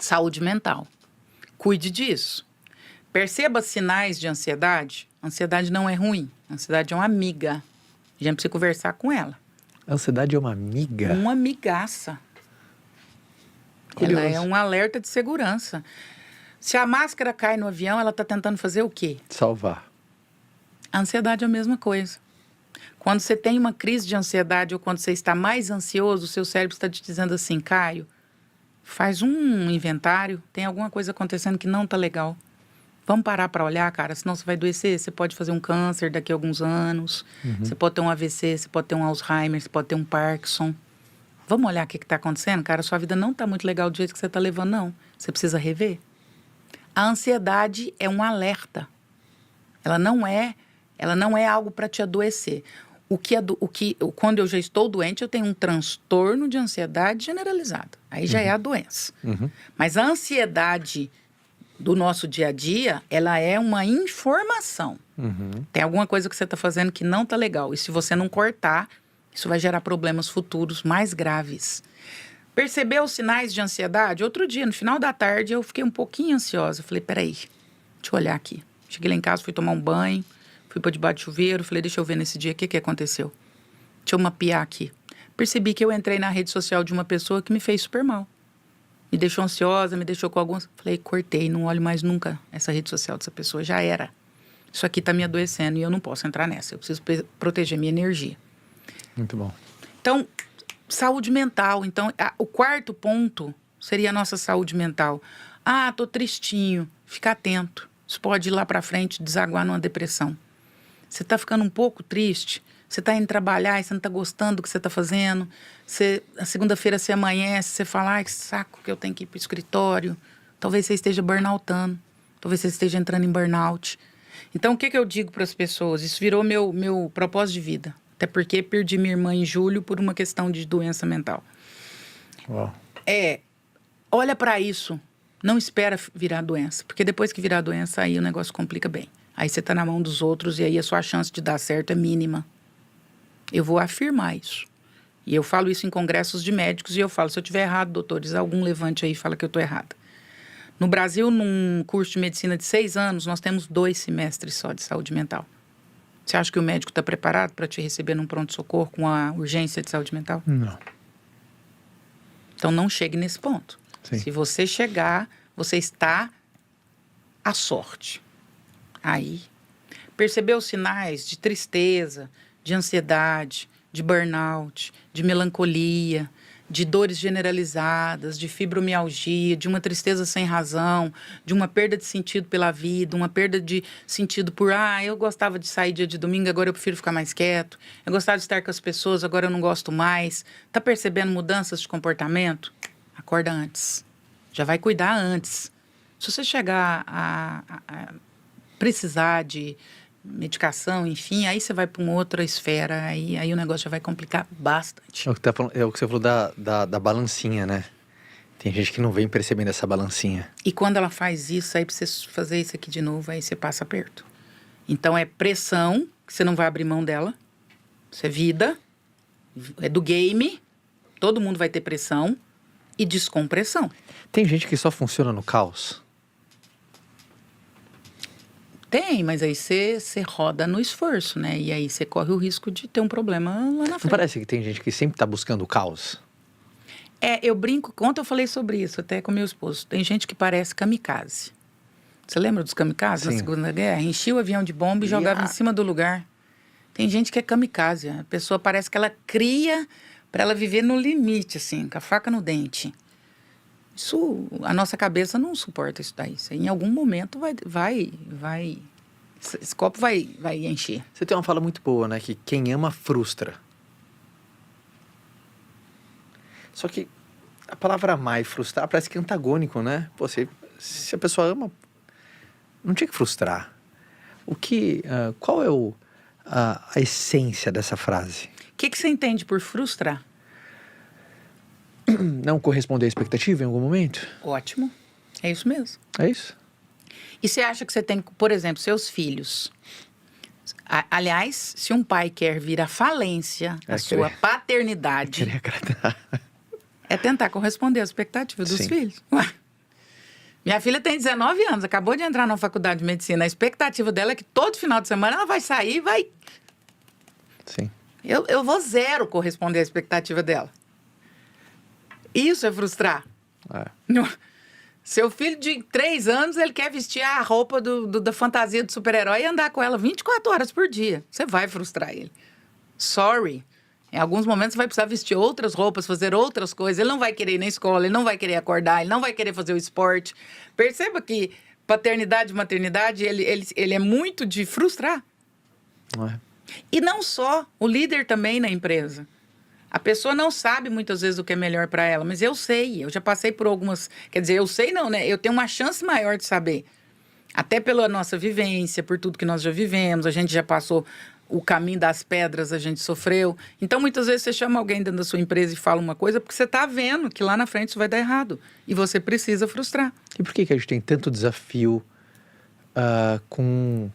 Saúde mental. Cuide disso. Perceba sinais de ansiedade. Ansiedade não é ruim. Ansiedade é uma amiga. A gente precisa conversar com ela. A ansiedade é uma amiga? Uma amigaça. Curioso. Ela é um alerta de segurança. Se a máscara cai no avião, ela está tentando fazer o quê? Salvar. A ansiedade é a mesma coisa. Quando você tem uma crise de ansiedade ou quando você está mais ansioso, o seu cérebro está te dizendo assim, Caio, faz um inventário, tem alguma coisa acontecendo que não está legal. Vamos parar para olhar, cara, senão você vai adoecer. Você pode fazer um câncer daqui a alguns anos, você pode ter um AVC, você pode ter um Alzheimer, você pode ter um Parkinson. Vamos olhar o que está acontecendo? Cara, sua vida não está muito legal do jeito que você está levando, não. Você precisa rever. A ansiedade é um alerta. Ela não é algo para te adoecer. Quando eu já estou doente, eu tenho um transtorno de ansiedade generalizada. Aí já é a doença. Mas a ansiedade do nosso dia a dia, ela é uma informação. Tem alguma coisa que você está fazendo que não está legal. E se você não cortar, isso vai gerar problemas futuros mais graves. Percebeu os sinais de ansiedade? Outro dia, no final da tarde, eu fiquei um pouquinho ansiosa. Falei, peraí, deixa eu olhar aqui. Cheguei lá em casa, fui tomar um banho, fui para debaixo do chuveiro, falei, deixa eu ver nesse dia o que aconteceu. Deixa eu mapear aqui. Percebi que eu entrei na rede social de uma pessoa que me fez super mal. Me deixou ansiosa, me deixou com alguns... Falei, cortei, não olho mais nunca essa rede social dessa pessoa, já era. Isso aqui está me adoecendo e eu não posso entrar nessa. Eu preciso proteger minha energia. Muito bom. Então, saúde mental. Então, o quarto ponto seria a nossa saúde mental. Ah, tô tristinho. Fica atento. Isso pode ir lá para frente, desaguar numa depressão. Você tá ficando um pouco triste, você tá indo trabalhar e você não tá gostando do que você tá fazendo. A segunda-feira você amanhece, você fala, ai, que saco que eu tenho que ir pro escritório. Talvez você esteja burnoutando. Talvez você esteja entrando em burnout. Então, o que eu digo para as pessoas? Isso virou meu propósito de vida. Até porque perdi minha irmã em julho por uma questão de doença mental. Uau. Olha para isso. Não espera virar doença. Porque depois que virar doença, aí o negócio complica bem. Aí você tá na mão dos outros e aí a sua chance de dar certo é mínima. Eu vou afirmar isso. E eu falo isso em congressos de médicos e eu falo, se eu tiver errado, doutores, algum levante aí e fala que eu tô errada. No Brasil, num curso de medicina de 6 anos, nós temos 2 semestres só de saúde mental. Você acha que o médico está preparado para te receber num pronto-socorro com a urgência de saúde mental? Não. Então, não chegue nesse ponto. Sim. Se você chegar, você está à sorte. Aí, percebeu os sinais de tristeza, de ansiedade, de burnout, de melancolia, de dores generalizadas, de fibromialgia, de uma tristeza sem razão, de uma perda de sentido pela vida, uma perda de sentido por, eu gostava de sair dia de domingo, agora eu prefiro ficar mais quieto, eu gostava de estar com as pessoas, agora eu não gosto mais. Tá percebendo mudanças de comportamento? Acorda antes. Já vai cuidar antes. Se você chegar a precisar de medicação, enfim, aí você vai para uma outra esfera, aí o negócio já vai complicar bastante. É o que você falou da balancinha, né? Tem gente que não vem percebendo essa balancinha. E quando ela faz isso, aí pra você fazer isso aqui de novo, aí você passa aperto. Então é pressão, que você não vai abrir mão dela. Isso é vida, é do game, todo mundo vai ter pressão e descompressão. Tem gente que só funciona no caos? Tem, mas aí você roda no esforço, né? E aí você corre o risco de ter um problema lá na frente. Não parece que tem gente que sempre tá buscando o caos? Eu brinco, ontem eu falei sobre isso, até com meu esposo. Tem gente que parece kamikaze. Você lembra dos kamikazes na Segunda Guerra? Enchia o avião de bomba e jogava em cima do lugar. Tem gente que é kamikaze. A pessoa parece que ela cria para ela viver no limite, assim, com a faca no dente. Isso, a nossa cabeça não suporta isso daí. Isso aí, em algum momento vai esse copo vai encher. Você tem uma fala muito boa, né? Que quem ama frustra. Só que a palavra amar e frustrar parece que é antagônico, né? Pô, se a pessoa ama, não tinha que frustrar. Qual é a essência dessa frase? O que você entende por frustrar? Não corresponder à expectativa em algum momento? Ótimo. É isso mesmo. É isso? E você acha que você tem, por exemplo, seus filhos... Aliás, se um pai quer vir à falência da sua paternidade... Querer agradar. É tentar corresponder à expectativa dos filhos. Minha filha tem 19 anos, acabou de entrar na faculdade de medicina. A expectativa dela é que todo final de semana ela vai sair e vai... Sim. Eu vou zero corresponder à expectativa dela. Isso é frustrar. É. Seu filho de 3 anos, ele quer vestir a roupa da fantasia do super-herói e andar com ela 24 horas por dia. Você vai frustrar ele. Sorry. Em alguns momentos você vai precisar vestir outras roupas, fazer outras coisas. Ele não vai querer ir na escola, ele não vai querer acordar, ele não vai querer fazer o esporte. Perceba que paternidade e maternidade, ele é muito de frustrar. É. E não só, o líder também na empresa. A pessoa não sabe muitas vezes o que é melhor para ela, mas eu sei, eu já passei por algumas... Quer dizer, eu sei não, né? Eu tenho uma chance maior de saber. Até pela nossa vivência, por tudo que nós já vivemos, a gente já passou o caminho das pedras, a gente sofreu. Então, muitas vezes você chama alguém dentro da sua empresa e fala uma coisa porque você está vendo que lá na frente isso vai dar errado. E você precisa frustrar. E por que a gente tem tanto desafio com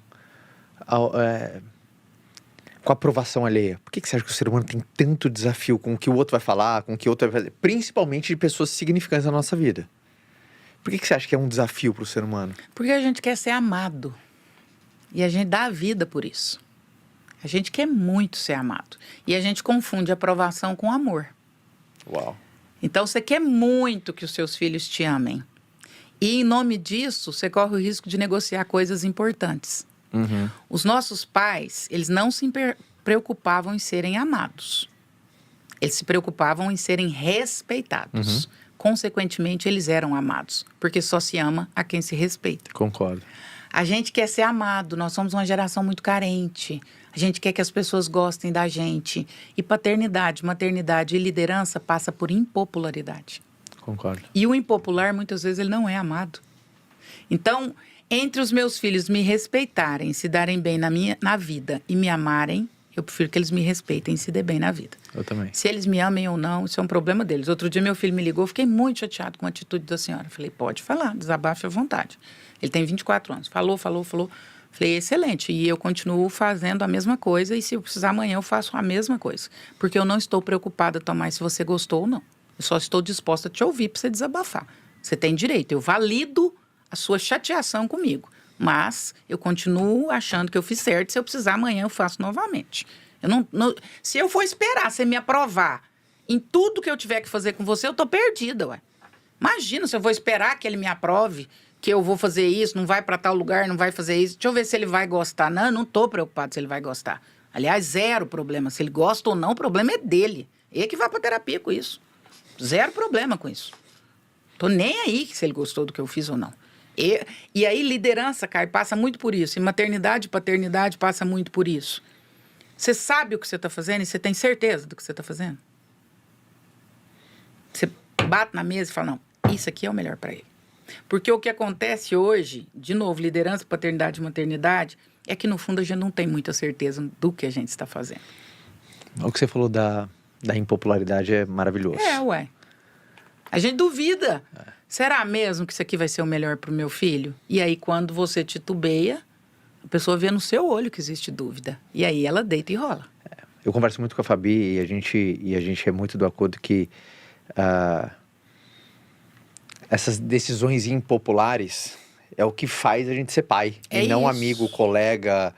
a aprovação alheia? Por que você acha que o ser humano tem tanto desafio com o que o outro vai falar, com o que o outro vai fazer? Principalmente de pessoas significantes na nossa vida. Por que você acha que é um desafio para o ser humano? Porque a gente quer ser amado. E a gente dá a vida por isso. A gente quer muito ser amado. E a gente confunde aprovação com amor. Uau. Então, você quer muito que os seus filhos te amem. E, em nome disso, você corre o risco de negociar coisas importantes. Uhum. Os nossos pais, eles não se preocupavam em serem amados. Eles se preocupavam em serem respeitados. Uhum. Consequentemente, eles eram amados. Porque só se ama a quem se respeita. Concordo. A gente quer ser amado. Nós somos uma geração muito carente. A gente quer que as pessoas gostem da gente. E paternidade, maternidade e liderança passa por impopularidade. Concordo. E o impopular, muitas vezes, ele não é amado. Então, entre os meus filhos me respeitarem, se darem bem na vida e me amarem, eu prefiro que eles me respeitem e se dêem bem na vida. Eu também. Se eles me amem ou não, isso é um problema deles. Outro dia, meu filho me ligou, fiquei muito chateado com a atitude da senhora. Falei, pode falar, desabafe à vontade. Ele tem 24 anos. Falou. Falei, excelente. E eu continuo fazendo a mesma coisa e se eu precisar amanhã eu faço a mesma coisa. Porque eu não estou preocupada, Tomás, se você gostou ou não. Eu só estou disposta a te ouvir para você desabafar. Você tem direito. Eu valido a sua chateação comigo. Mas eu continuo achando que eu fiz certo. Se eu precisar amanhã eu faço novamente. Se eu for esperar você me aprovar em tudo que eu tiver que fazer com você, eu tô perdida, ué. Imagina se eu vou esperar que ele me aprove, que eu vou fazer isso, não vai para tal lugar, não vai fazer isso. Deixa eu ver se ele vai gostar. Não, eu não tô preocupado se ele vai gostar. Aliás, zero problema. Se ele gosta ou não, o problema é dele. Ele que vai pra terapia com isso. Zero problema com isso. Tô nem aí se ele gostou do que eu fiz ou não. E aí, liderança, Caio, passa muito por isso. E maternidade e paternidade passa muito por isso. Você sabe o que você está fazendo e você tem certeza do que você está fazendo? Você bate na mesa e fala, não, isso aqui é o melhor para ele. Porque o que acontece hoje, de novo, liderança, paternidade e maternidade, é que no fundo a gente não tem muita certeza do que a gente está fazendo. O que você falou da impopularidade é maravilhoso. Ué. A gente duvida. Será mesmo que isso aqui vai ser o melhor para o meu filho? E aí, quando você titubeia, a pessoa vê no seu olho que existe dúvida. E aí ela deita e rola. Eu converso muito com a Fabi e a gente é muito do acordo que essas decisões impopulares é o que faz a gente ser pai. É e não isso. amigo, colega,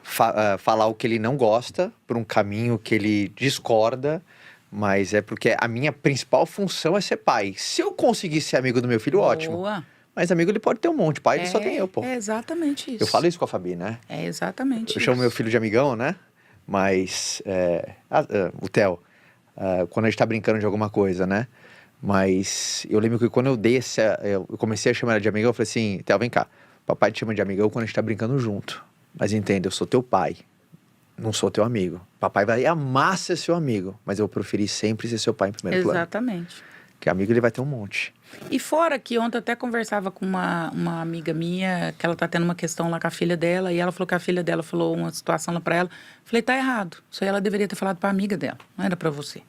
falar o que ele não gosta por um caminho que ele discorda. Mas é porque a minha principal função é ser pai. Se eu conseguir ser amigo do meu filho, ótimo. Boa. Mas amigo ele pode ter um monte, pai ele só tem eu, pô. É exatamente isso. Eu falo isso com a Fabi, né? É exatamente Eu isso. chamo meu filho de amigão, né? Mas, o Theo, quando a gente tá brincando de alguma coisa, né? Mas eu lembro que quando eu comecei a chamar ela de amigão, eu falei assim, Theo, vem cá. Papai te chama de amigão quando a gente tá brincando junto. Mas entenda, eu sou teu pai. Não sou teu amigo. Papai vai amar ser seu amigo, mas eu preferi sempre ser seu pai em primeiro plano. Exatamente. Porque amigo ele vai ter um monte. E fora que ontem eu até conversava com uma amiga minha, que ela tá tendo uma questão lá com a filha dela, e ela falou que a filha dela falou uma situação lá pra ela. Falei, tá errado. Isso aí ela deveria ter falado pra amiga dela, não era pra você.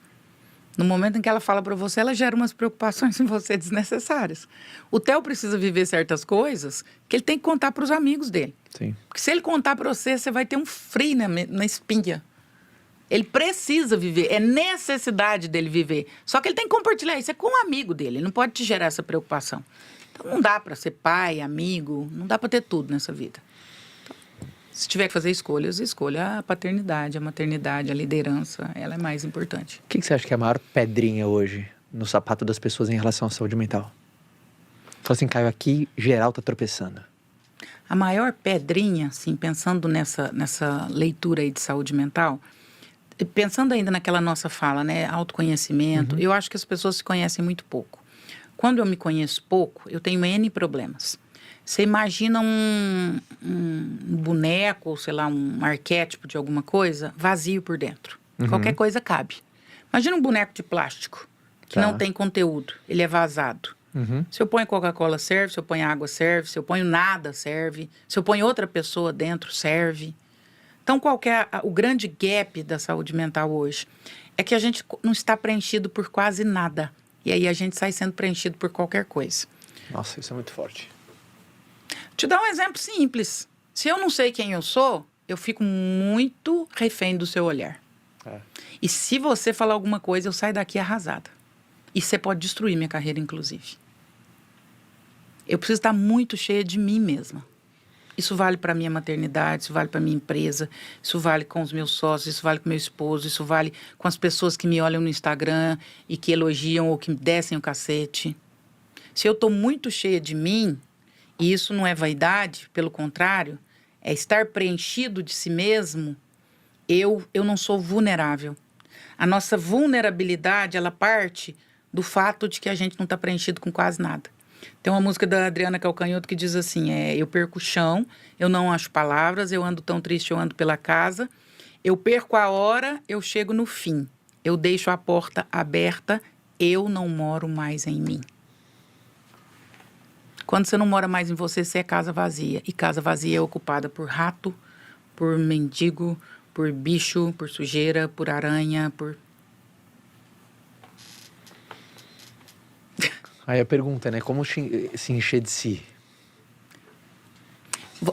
No momento em que ela fala pra você, ela gera umas preocupações em você desnecessárias. O Theo precisa viver certas coisas que ele tem que contar pros amigos dele. Sim. Porque se ele contar pra você, você vai ter um frio na espinha. Ele precisa viver, é necessidade dele viver. Só que ele tem que compartilhar isso, é com um amigo dele, ele não pode te gerar essa preocupação. Então, não dá para ser pai, amigo, não dá para ter tudo nessa vida. Então, se tiver que fazer escolhas, escolha a paternidade, a maternidade, a liderança, ela é mais importante. O que você acha que é a maior pedrinha hoje no sapato das pessoas em relação à saúde mental? Fala assim, Caio, aqui geral tá tropeçando. A maior pedrinha, assim, pensando nessa leitura aí de saúde mental, pensando ainda naquela nossa fala, né, autoconhecimento, eu acho que as pessoas se conhecem muito pouco. Quando eu me conheço pouco, eu tenho N problemas. Você imagina um boneco, ou sei lá, um arquétipo de alguma coisa, vazio por dentro. Qualquer coisa cabe. Imagina um boneco de plástico, que não tem conteúdo, ele é vazado. Se eu ponho Coca-Cola, serve. Se eu ponho água, serve. Se eu ponho nada, serve. Se eu ponho outra pessoa dentro, serve. Então, qual que é o grande gap da saúde mental hoje? É que a gente não está preenchido por quase nada. E aí a gente sai sendo preenchido por qualquer coisa. Nossa, isso é muito forte. Te dar um exemplo simples. Se eu não sei quem eu sou, eu fico muito refém do seu olhar. E se você falar alguma coisa, eu saio daqui arrasada. E você pode destruir minha carreira, inclusive. Eu preciso estar muito cheia de mim mesma. Isso vale para a minha maternidade, isso vale para a minha empresa, isso vale com os meus sócios, isso vale com meu esposo, isso vale com as pessoas que me olham no Instagram e que elogiam ou que me descem o cacete. Se eu estou muito cheia de mim, e isso não é vaidade, pelo contrário, é estar preenchido de si mesmo, eu não sou vulnerável. A nossa vulnerabilidade, ela parte do fato de que a gente não está preenchido com quase nada. Tem uma música da Adriana Calcanhoto que diz assim, eu perco o chão, eu não acho palavras, eu ando tão triste, eu ando pela casa, eu perco a hora, eu chego no fim, eu deixo a porta aberta, eu não moro mais em mim. Quando você não mora mais em você, você é casa vazia, e casa vazia é ocupada por rato, por mendigo, por bicho, por sujeira, por aranha, por... Aí a pergunta, né? Como se encher de si?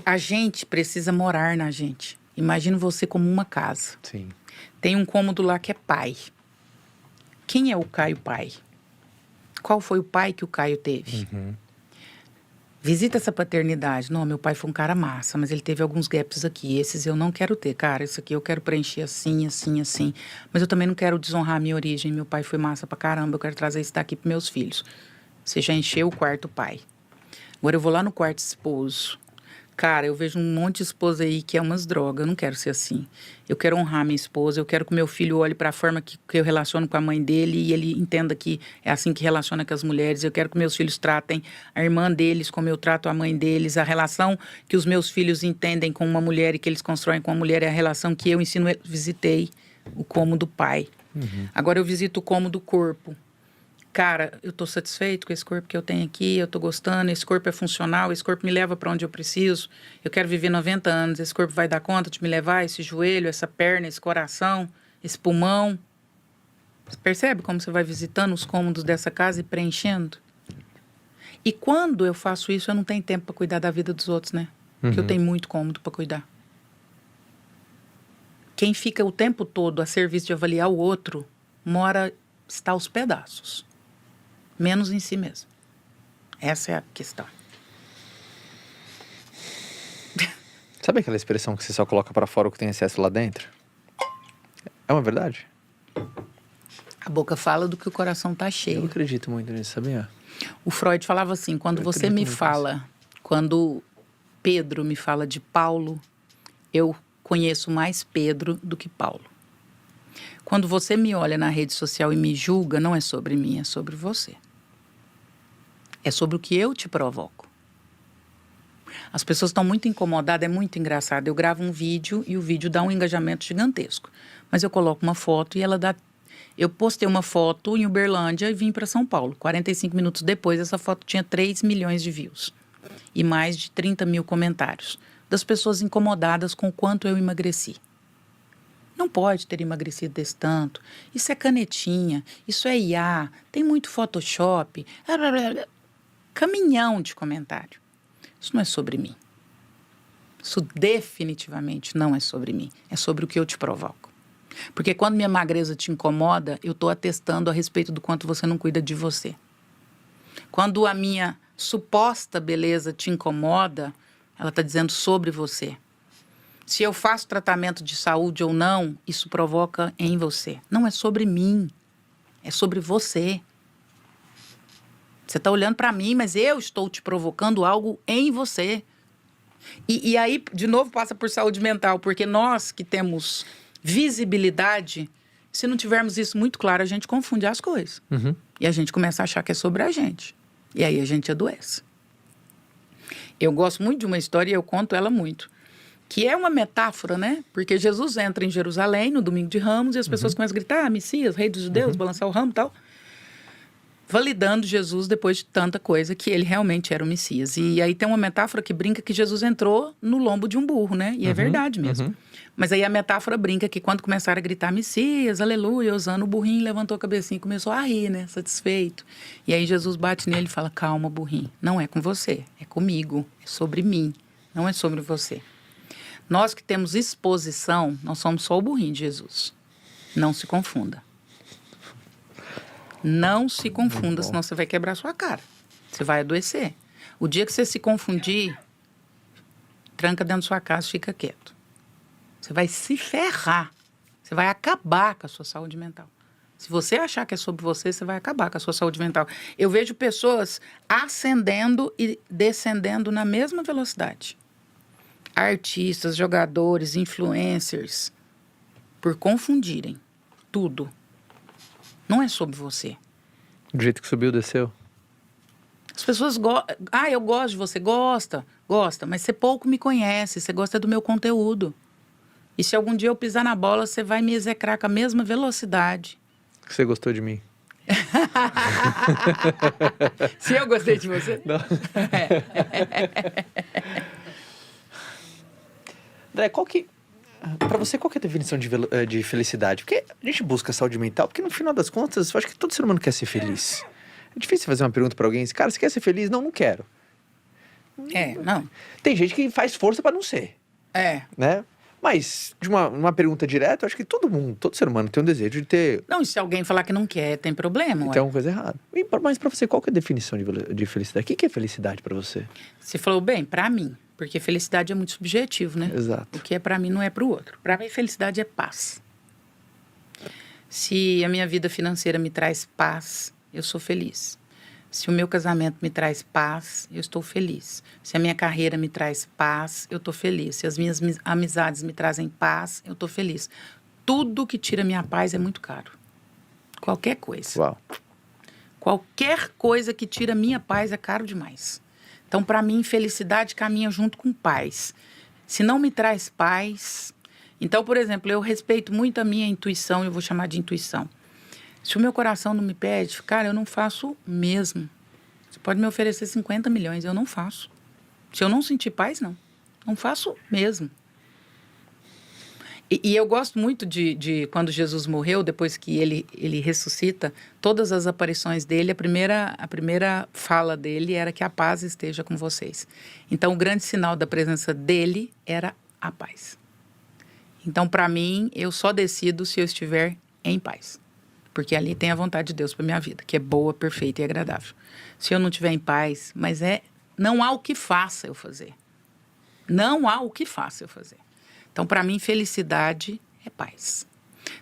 A gente precisa morar na gente. Imagina você como uma casa. Sim. Tem um cômodo lá que é pai. Quem é o Caio pai? Qual foi o pai que o Caio teve? Visita essa paternidade. Não, meu pai foi um cara massa, mas ele teve alguns gaps aqui. Esses eu não quero ter, cara. Isso aqui eu quero preencher assim, assim, assim. Mas eu também não quero desonrar a minha origem. Meu pai foi massa pra caramba. Eu quero trazer isso daqui pros meus filhos. Você já encheu o quarto pai. Agora eu vou lá no quarto esposo. Cara, eu vejo um monte de esposa aí que é umas drogas. Eu não quero ser assim. Eu quero honrar minha esposa. Eu quero que meu filho olhe para a forma que eu relaciono com a mãe dele e ele entenda que é assim que relaciona com as mulheres. Eu quero que meus filhos tratem a irmã deles como eu trato a mãe deles. A relação que os meus filhos entendem com uma mulher e que eles constroem com uma mulher é a relação que eu ensino. Visitei o cômodo pai. Agora eu visito o cômodo corpo. Cara, eu tô satisfeito com esse corpo que eu tenho aqui, eu tô gostando, esse corpo é funcional, esse corpo me leva para onde eu preciso, eu quero viver 90 anos, esse corpo vai dar conta de me levar, esse joelho, essa perna, esse coração, esse pulmão. Você percebe como você vai visitando os cômodos dessa casa e preenchendo? E quando eu faço isso, eu não tenho tempo para cuidar da vida dos outros, né? Porque eu tenho muito cômodo para cuidar. Quem fica o tempo todo a serviço de avaliar o outro, está aos pedaços. Menos em si mesmo. Essa é a questão. Sabe aquela expressão que você só coloca pra fora o que tem excesso lá dentro? É uma verdade? A boca fala do que o coração tá Eu cheio. acredito muito nisso, sabia? O Freud falava assim, quando você me fala, quando Pedro me fala de Paulo, eu conheço mais Pedro do que Paulo. Quando você me olha na rede social e me julga, não é sobre mim, é sobre você. É sobre o que eu te provoco. As pessoas estão muito incomodadas, é muito engraçado. Eu gravo um vídeo e o vídeo dá um engajamento gigantesco. Mas eu coloco uma foto e ela dá... Eu postei uma foto em Uberlândia e vim para São Paulo. 45 minutos depois, essa foto tinha 3 milhões de views. E mais de 30 mil comentários. Das pessoas incomodadas com o quanto eu emagreci. Não pode ter emagrecido desse tanto. Isso é canetinha, isso é IA, tem muito Photoshop. Caminhão de comentário. Isso não é sobre mim. Isso definitivamente não é sobre mim. É sobre o que eu te provoco. Porque quando minha magreza te incomoda, eu estou atestando a respeito do quanto você não cuida de você. Quando a minha suposta beleza te incomoda, ela está dizendo sobre você. Se eu faço tratamento de saúde ou não, isso provoca em você. Não é sobre mim, é sobre você. Você está olhando para mim, mas eu estou te provocando algo em você. E aí, de novo, passa por saúde mental, porque nós que temos visibilidade, se não tivermos isso muito claro, a gente confunde as coisas. Uhum. E a gente começa a achar que é sobre a gente. E aí a gente adoece. Eu gosto muito de uma história e eu conto ela muito. Que é uma metáfora, né? Porque Jesus entra em Jerusalém no domingo de Ramos e as pessoas começam a gritar, Messias, rei dos judeus, balançar o ramo e tal. Validando Jesus depois de tanta coisa que ele realmente era o Messias. E aí tem uma metáfora que brinca que Jesus entrou no lombo de um burro, né? E é verdade mesmo. Mas aí a metáfora brinca que quando começaram a gritar Messias, aleluia, Hosana, o burrinho levantou a cabecinha e começou a rir, né? Satisfeito. E aí Jesus bate nele e fala, calma, burrinho, não é com você, é comigo, é sobre mim, não é sobre você. Nós que temos exposição, nós somos só o burrinho de Jesus. Não se confunda. Não se confunda, senão você vai quebrar sua cara. Você vai adoecer. O dia que você se confundir, tranca dentro da sua casa e fica quieto. Você vai se ferrar. Você vai acabar com a sua saúde mental. Se você achar que é sobre você, você vai acabar com a sua saúde mental. Eu vejo pessoas ascendendo e descendendo na mesma velocidade. Artistas, jogadores, influencers, por confundirem tudo. Não é sobre você. Do jeito que subiu, desceu. As pessoas gostam. Ah, eu gosto de você. Gosta, mas você pouco me conhece. Você gosta do meu conteúdo. E se algum dia eu pisar na bola, você vai me execrar com a mesma velocidade. Você gostou de mim? Se eu gostei de você? Não. André, pra você, qual que é a definição de felicidade? Porque a gente busca saúde mental, porque no final das contas, eu acho que todo ser humano quer ser feliz. É difícil fazer uma pergunta pra alguém, cara, você quer ser feliz? Não, não quero. Não. Tem gente que faz força pra não ser, né? Mas, de uma pergunta direta, eu acho que todo ser humano tem um desejo de ter... Não, e se alguém falar que não quer, tem problema, ué. Tem alguma coisa errada. Mas pra você, qual que é a definição de felicidade? O que é felicidade pra você? Você falou bem, pra mim. Porque felicidade é muito subjetivo, né? Exato. O que é pra mim não é pro outro. Pra mim, felicidade é paz. Se a minha vida financeira me traz paz, eu sou feliz. Se o meu casamento me traz paz, eu estou feliz. Se a minha carreira me traz paz, eu estou feliz. Se as minhas amizades me trazem paz, eu estou feliz. Tudo que tira minha paz é muito caro. Qualquer coisa. Uau. Qualquer coisa que tira minha paz é caro demais. Então, para mim, felicidade caminha junto com paz. Se não me traz paz... Então, por exemplo, eu respeito muito a minha intuição, eu vou chamar de intuição. Se o meu coração não me pede, cara, eu não faço mesmo. Você pode me oferecer 50 milhões, eu não faço. Se eu não sentir paz, não. Não faço mesmo. E eu gosto muito de quando Jesus morreu, depois que ele ressuscita, todas as aparições dele, a primeira fala dele era que a paz esteja com vocês. Então, o grande sinal da presença dele era a paz. Então, para mim, eu só decido se eu estiver em paz. Porque ali tem a vontade de Deus para minha vida, que é boa, perfeita e agradável. Se eu não estiver em paz, mas não há o que faça eu fazer. Não há o que faça eu fazer. Então, para mim, felicidade é paz.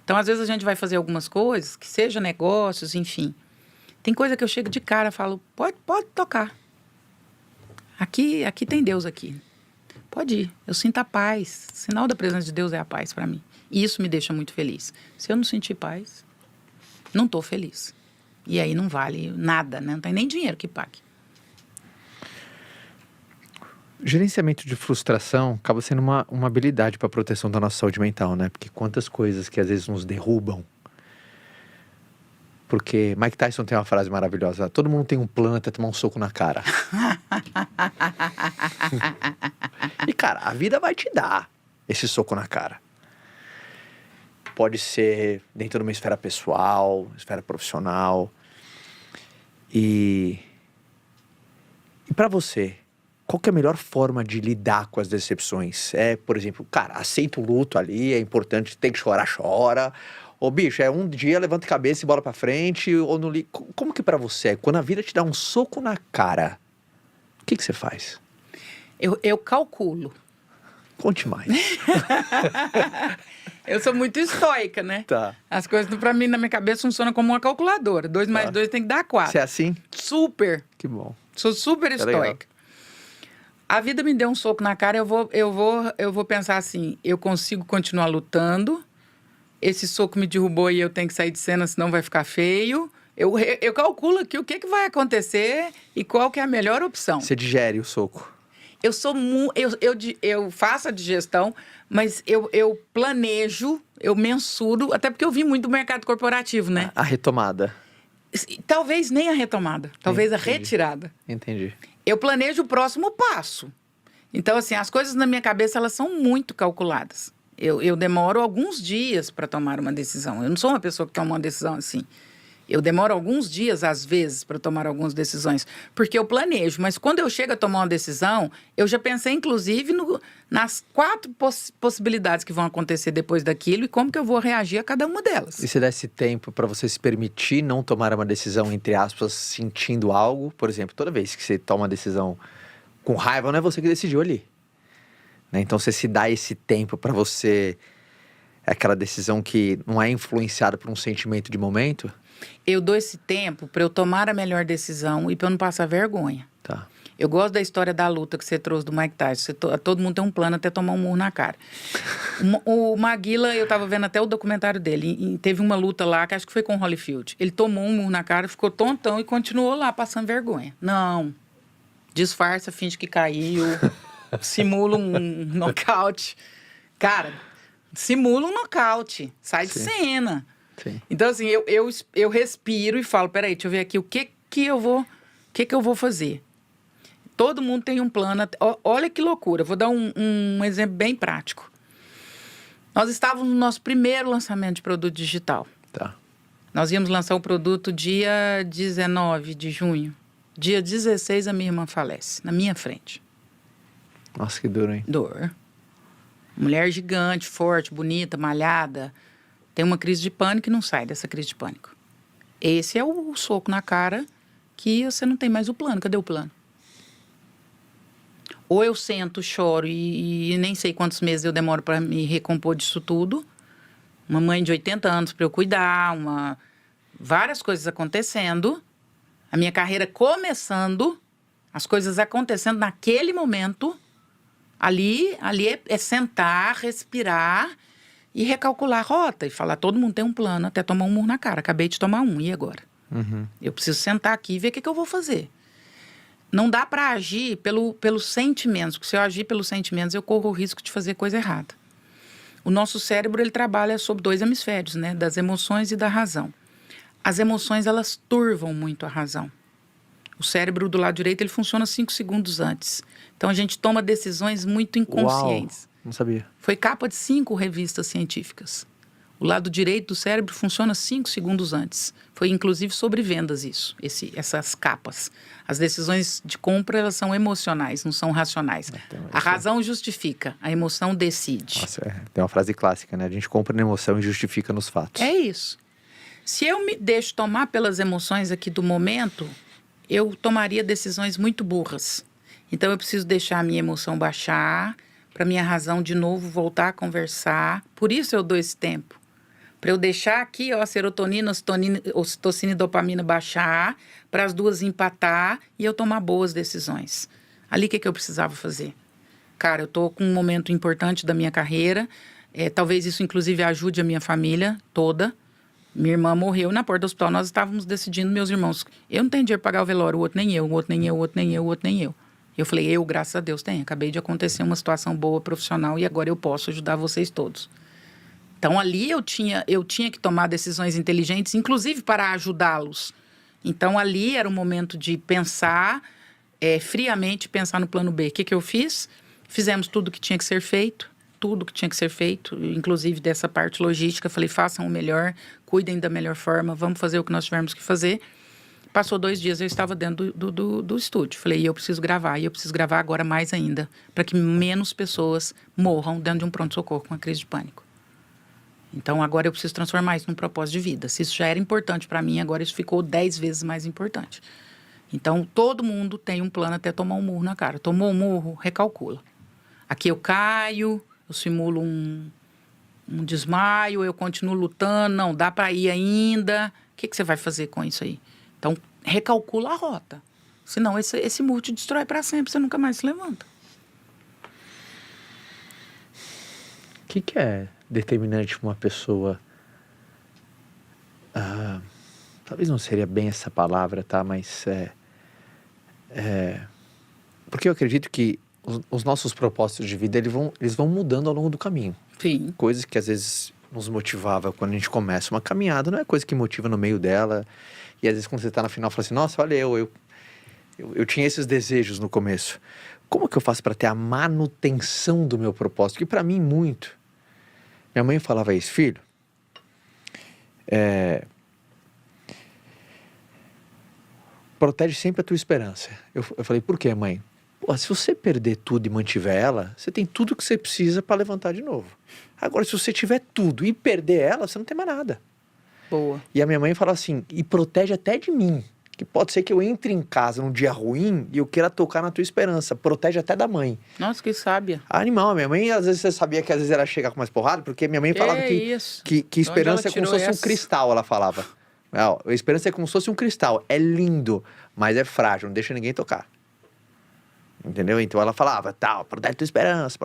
Então, às vezes, a gente vai fazer algumas coisas, que seja negócios, enfim. Tem coisa que eu chego de cara e falo, pode tocar. Aqui tem Deus aqui. Pode ir. Eu sinto a paz. O sinal da presença de Deus é a paz para mim. E isso me deixa muito feliz. Se eu não sentir paz, não estou feliz. E aí não vale nada, né? Não tem nem dinheiro que pague. Gerenciamento de frustração acaba sendo uma habilidade para a proteção da nossa saúde mental, né? Porque quantas coisas que às vezes nos derrubam. Porque Mike Tyson tem uma frase maravilhosa: todo mundo tem um plano até tomar um soco na cara. E, cara, a vida vai te dar esse soco na cara. Pode ser dentro de uma esfera pessoal, esfera profissional. E para você, qual que é a melhor forma de lidar com as decepções? Por exemplo, cara, aceita o luto ali, é importante, tem que chorar, chora. Ô, bicho, um dia levanta a cabeça e bola pra frente, ou no como que pra você é? Quando a vida te dá um soco na cara, O que você faz? Eu calculo. Conte mais. Eu sou muito estoica, né? Tá. As coisas, pra mim, na minha cabeça, funcionam como uma calculadora. 2 mais 2 tem que dar 4. Você é assim? Super. Que bom. Sou super estoica. A vida me deu um soco na cara, eu vou pensar assim, eu consigo continuar lutando, esse soco me derrubou e eu tenho que sair de cena, senão vai ficar feio. Eu calculo aqui o que vai acontecer e qual que é a melhor opção. Você digere o soco. Eu faço a digestão, mas eu planejo, eu mensuro, até porque eu vim muito do mercado corporativo, né? A retomada. Talvez nem a retomada, talvez a retirada. Entendi. Eu planejo o próximo passo. Então, assim, as coisas na minha cabeça, elas são muito calculadas. Eu demoro alguns dias para tomar uma decisão. Eu não sou uma pessoa que toma uma decisão assim. Eu demoro alguns dias, às vezes, para tomar algumas decisões, porque eu planejo. Mas quando eu chego a tomar uma decisão, eu já pensei, inclusive, nas 4 possibilidades que vão acontecer depois daquilo e como que eu vou reagir a cada uma delas. E se desse tempo para você se permitir não tomar uma decisão, entre aspas, sentindo algo? Por exemplo, toda vez que você toma uma decisão com raiva, não é você que decidiu ali. Né? Então, você se dá esse tempo para você... É aquela decisão que não é influenciada por um sentimento de momento? Eu dou esse tempo para eu tomar a melhor decisão e para eu não passar vergonha. Tá. Eu gosto da história da luta que você trouxe do Mike Tyson. Todo mundo tem um plano até tomar um murro na cara. O Maguila, eu estava vendo até o documentário dele, e teve uma luta lá, que acho que foi com o Holyfield. Ele tomou um murro na cara, ficou tontão e continuou lá passando vergonha. Não. Disfarça, finge que caiu, simula um nocaute. Cara, simula um nocaute, sai de cena. Sim. Então, assim, eu respiro e falo, peraí, deixa eu ver aqui o que eu vou fazer. Todo mundo tem um plano. Olha que loucura. Vou dar um exemplo bem prático. Nós estávamos no nosso primeiro lançamento de produto digital. Tá. Nós íamos lançar o produto dia 19 de junho. Dia 16, a minha irmã falece, na minha frente. Nossa, que duro, hein? Dor. Mulher gigante, forte, bonita, malhada. Tem uma crise de pânico e não sai dessa crise de pânico. Esse é o soco na cara que você não tem mais o plano. Cadê o plano? Ou eu sento, choro e nem sei quantos meses eu demoro para me recompor disso tudo. Uma mãe de 80 anos para eu cuidar, várias coisas acontecendo. A minha carreira começando, as coisas acontecendo naquele momento. Ali é sentar, respirar e recalcular a rota e falar, todo mundo tem um plano, até tomar um murro na cara. Acabei de tomar um, e agora? Uhum. Eu preciso sentar aqui e ver o que eu vou fazer. Não dá para agir pelos sentimentos, porque se eu agir pelos sentimentos, eu corro o risco de fazer coisa errada. O nosso cérebro, ele trabalha sob 2 hemisférios, né? Das emoções e da razão. As emoções, elas turvam muito a razão. O cérebro do lado direito, ele funciona 5 segundos antes. Então, a gente toma decisões muito inconscientes. Uau, não sabia. Foi capa de 5 revistas científicas. O lado direito do cérebro funciona 5 segundos antes. Foi, inclusive, sobre vendas isso, essas capas. As decisões de compra, elas são emocionais, não são racionais. Então, a razão justifica, a emoção decide. Nossa, tem uma frase clássica, né? A gente compra na emoção e justifica nos fatos. É isso. Se eu me deixo tomar pelas emoções aqui do momento, eu tomaria decisões muito burras. Então, eu preciso deixar a minha emoção baixar, para minha razão, de novo, voltar a conversar. Por isso eu dou esse tempo. Para eu deixar aqui, ó, a serotonina, ocitocina e dopamina baixar, para as duas empatar e eu tomar boas decisões. Ali, o que eu precisava fazer? Cara, eu tô com um momento importante da minha carreira. Talvez isso, inclusive, ajude a minha família toda. Minha irmã morreu na porta do hospital. Nós estávamos decidindo, meus irmãos. Eu não tenho dinheiro para pagar o velório, o outro nem eu, o outro nem eu, o outro nem eu, o outro nem eu. Eu falei, graças a Deus, tenho. Acabei de acontecer uma situação boa, profissional, e agora eu posso ajudar vocês todos. Então, ali eu tinha que tomar decisões inteligentes, inclusive para ajudá-los. Então, ali era o momento de pensar, friamente pensar no plano B. O que eu fiz? Fizemos tudo que tinha que ser feito, inclusive dessa parte logística. Falei, façam o melhor, cuidem da melhor forma, vamos fazer o que nós tivermos que fazer. Passou 2 dias, eu estava dentro do estúdio. Falei, eu preciso gravar, e eu preciso gravar agora mais ainda, para que menos pessoas morram dentro de um pronto-socorro com uma crise de pânico. Então, agora eu preciso transformar isso num propósito de vida. Se isso já era importante para mim, agora isso ficou 10 vezes mais importante. Então, todo mundo tem um plano até tomar um murro na cara. Tomou um murro, recalcula. Aqui eu caio, eu simulo um desmaio, eu continuo lutando, não, dá para ir ainda. O que você vai fazer com isso aí? Então, recalcula a rota. Senão, esse murro te destrói para sempre, você nunca mais se levanta. O que é determinante para uma pessoa? Talvez não seria bem essa palavra, tá? Mas porque eu acredito que os nossos propósitos de vida, eles vão mudando ao longo do caminho. Sim. Coisas que às vezes nos motivava quando a gente começa uma caminhada, não é coisa que motiva no meio dela. E às vezes quando você tá no final, fala assim, nossa, olha, eu tinha esses desejos no começo. Como que eu faço para ter a manutenção do meu propósito? Que para mim, muito. Minha mãe falava isso, filho, protege sempre a tua esperança. Eu falei, por quê, mãe? Pô, se você perder tudo e mantiver ela, você tem tudo que você precisa para levantar de novo. Agora, se você tiver tudo e perder ela, você não tem mais nada. Boa. E a minha mãe fala assim, e protege até de mim. Que pode ser que eu entre em casa num dia ruim e eu queira tocar na tua esperança. Protege até da mãe. Nossa, que sábia. Animal, minha mãe, às vezes você sabia que às vezes ela chega com mais porrada, porque minha mãe falava que esperança é como se fosse um cristal, ela falava. A esperança é como se fosse um cristal. É lindo, mas é frágil, não deixa ninguém tocar. Entendeu? Então ela falava, protege tua esperança,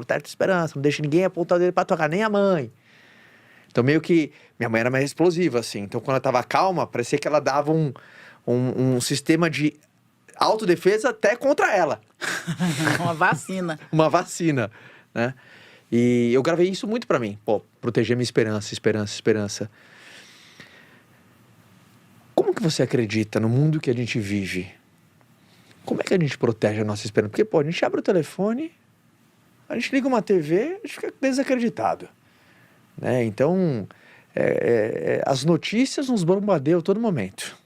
não deixa ninguém apontar o dedo pra tocar, nem a mãe. Então meio que, minha mãe era mais explosiva, assim. Então quando ela tava calma, parecia que ela dava um sistema de autodefesa até contra ela. Uma vacina. Uma vacina, né? E eu gravei isso muito pra mim. Pô, proteger minha esperança. Como que você acredita no mundo que a gente vive? Como é que a gente protege a nossa esperança? Porque, pô, a gente abre o telefone, a gente liga uma TV, a gente fica desacreditado. Né? Então, as notícias nos bombardeiam a todo momento.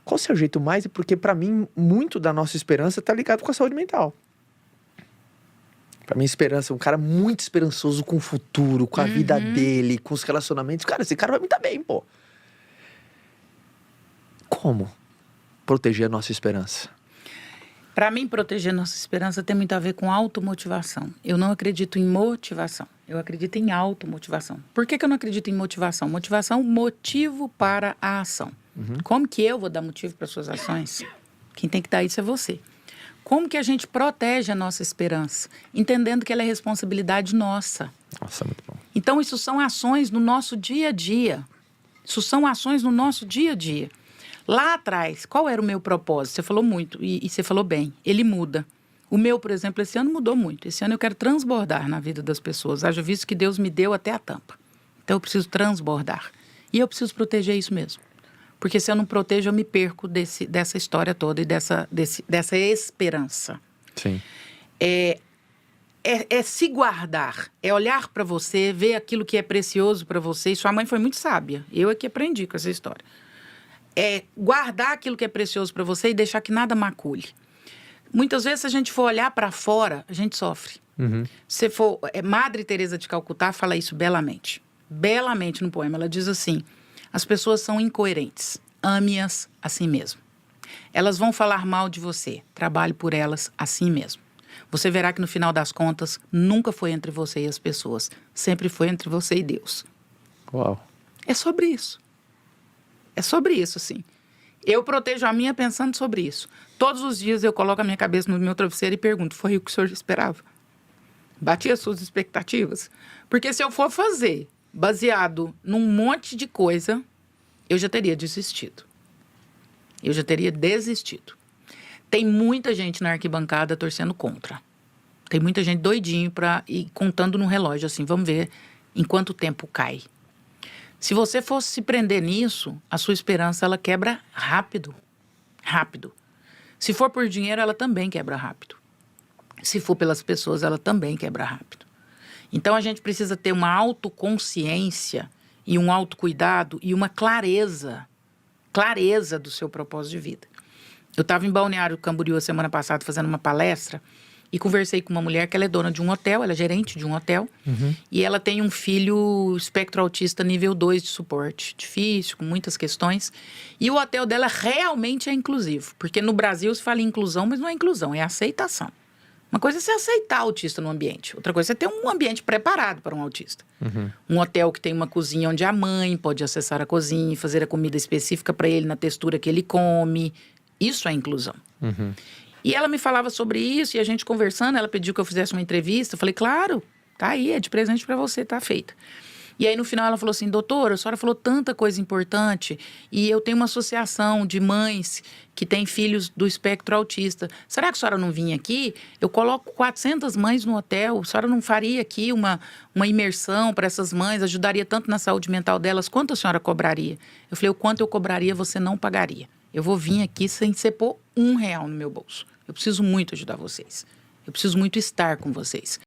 Qual o seu jeito mais? Porque, para mim, muito da nossa esperança está ligado com a saúde mental. Para mim, esperança, um cara muito esperançoso com o futuro, com a vida dele, com os relacionamentos. Cara, esse cara vai me dar bem, pô. Como proteger a nossa esperança? Para mim, proteger a nossa esperança tem muito a ver com automotivação. Eu não acredito em motivação. Eu acredito em automotivação. Por que eu não acredito em motivação? Motivação, motivo para a ação. Como que eu vou dar motivo para suas ações? Quem tem que dar isso é você. Como que a gente protege a nossa esperança? Entendendo que ela é responsabilidade nossa. Nossa, muito bom. Então, isso são ações no nosso dia a dia. Isso são ações no nosso dia a dia. Lá atrás, qual era o meu propósito? Você falou muito e você falou bem. Ele muda. O meu, por exemplo, esse ano mudou muito. Esse ano eu quero transbordar na vida das pessoas. Haja visto que Deus me deu até a tampa. Então, eu preciso transbordar. E eu preciso proteger isso mesmo. Porque se eu não protejo, eu me perco dessa história toda e dessa esperança. Sim. É se guardar, é olhar para você, ver aquilo que é precioso para você. E sua mãe foi muito sábia. Eu é que aprendi com essa história. É guardar aquilo que é precioso para você e deixar que nada macule. Muitas vezes, se a gente for olhar para fora, a gente sofre. Se for, Madre Teresa de Calcutá fala isso belamente. Belamente no poema. Ela diz assim, as pessoas são incoerentes. Ame-as assim mesmo. Elas vão falar mal de você. Trabalhe por elas assim mesmo. Você verá que no final das contas, nunca foi entre você e as pessoas. Sempre foi entre você e Deus. Uau. É sobre isso. É sobre isso, sim. Eu protejo a minha pensando sobre isso. Todos os dias eu coloco a minha cabeça no meu travesseiro e pergunto, foi o que o senhor esperava? Bati as suas expectativas? Porque se eu for fazer baseado num monte de coisa, eu já teria desistido. Eu já teria desistido. Tem muita gente na arquibancada torcendo contra. Tem muita gente doidinho para ir contando no relógio, assim, vamos ver em quanto tempo cai. Se você fosse se prender nisso, a sua esperança, ela quebra rápido. Rápido. Se for por dinheiro, ela também quebra rápido. Se for pelas pessoas, ela também quebra rápido. Então, a gente precisa ter uma autoconsciência e um autocuidado e uma clareza do seu propósito de vida. Eu estava em Balneário Camboriú a semana passada fazendo uma palestra E conversei com uma mulher que ela é dona de um hotel, ela é gerente de um hotel. E ela tem um filho espectro autista nível 2 de suporte. Difícil, com muitas questões. E o hotel dela realmente é inclusivo. Porque no Brasil se fala em inclusão, mas não é inclusão, é aceitação. Uma coisa é você aceitar autista no ambiente. Outra coisa é ter um ambiente preparado para um autista. Um hotel que tem uma cozinha onde a mãe pode acessar a cozinha e fazer a comida específica para ele na textura que ele come. Isso é inclusão. E ela me falava sobre isso e a gente conversando, ela pediu que eu fizesse uma entrevista. Eu falei, claro, tá aí, é de presente para você, tá feita. E aí no final ela falou assim, doutora, a senhora falou tanta coisa importante e eu tenho uma associação de mães que têm filhos do espectro autista. Será que a senhora não vinha aqui? Eu coloco 400 mães no hotel, a senhora não faria aqui uma imersão para essas mães, ajudaria tanto na saúde mental delas, quanto a senhora cobraria? Eu falei, o quanto eu cobraria você não pagaria. Eu vou vir aqui sem você pôr R$1 no meu bolso. Eu preciso muito ajudar vocês. Eu preciso muito estar com vocês.